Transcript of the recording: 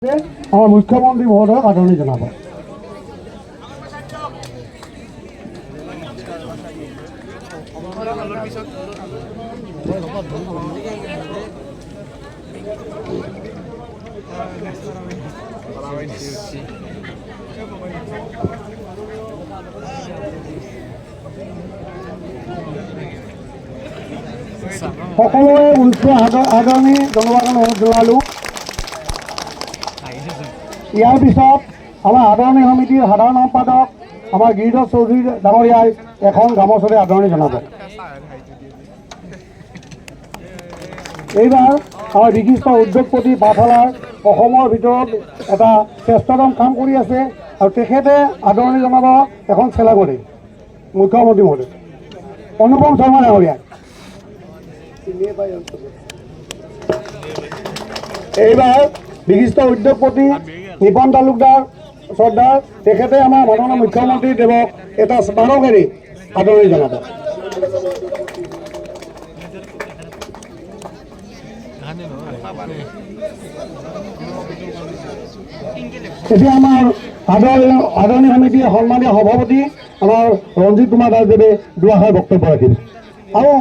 আমাৰ মুখ্যমন্ত্ৰী মহোদয় আদৰণীয় জানাবো। সকলোৱে উচ্চ আদৰণি জনোৱাৰ কাৰণে অনুৰোধ জনালোঁ। ইয়াৰ পিছত আমাৰ আদৰণি সমিতিৰ সাধাৰণ সম্পাদক আমাৰ গিৰিধৰ চৌধুৰী ডাঙৰীয়াই এখন গামোচাৰে আদৰণি জনাব। এইবাৰ আমাৰ বিশিষ্ট উদ্যোগপতি পাঠশালাৰ অসমৰ ভিতৰত এটা শ্ৰেষ্ঠতম কাম কৰি আছে আৰু তেখেতে আদৰণি জনাব এখন চেলাগুৰি মুখ্যমন্ত্ৰী মহোদয় অনুপম শৰ্মা ডাঙৰীয়াই। এইবাৰ বিশিষ্ট উদ্যোগপতি নিপন তালুকদাৰ শ্ৰদ্ধাৰ তেখেতে আমাৰ মাননীয় মুখ্যমন্ত্ৰী দেৱক এটা স্মাৰকেৰে আদৰণি জনাব। এতিয়া আমাৰ আদৰণি সমিতিৰ সন্মানীয় সভাপতি আমাৰ ৰঞ্জিত কুমাৰ দাসদেৱে দুআষাৰ বক্তব্য ৰাখিব। আৰু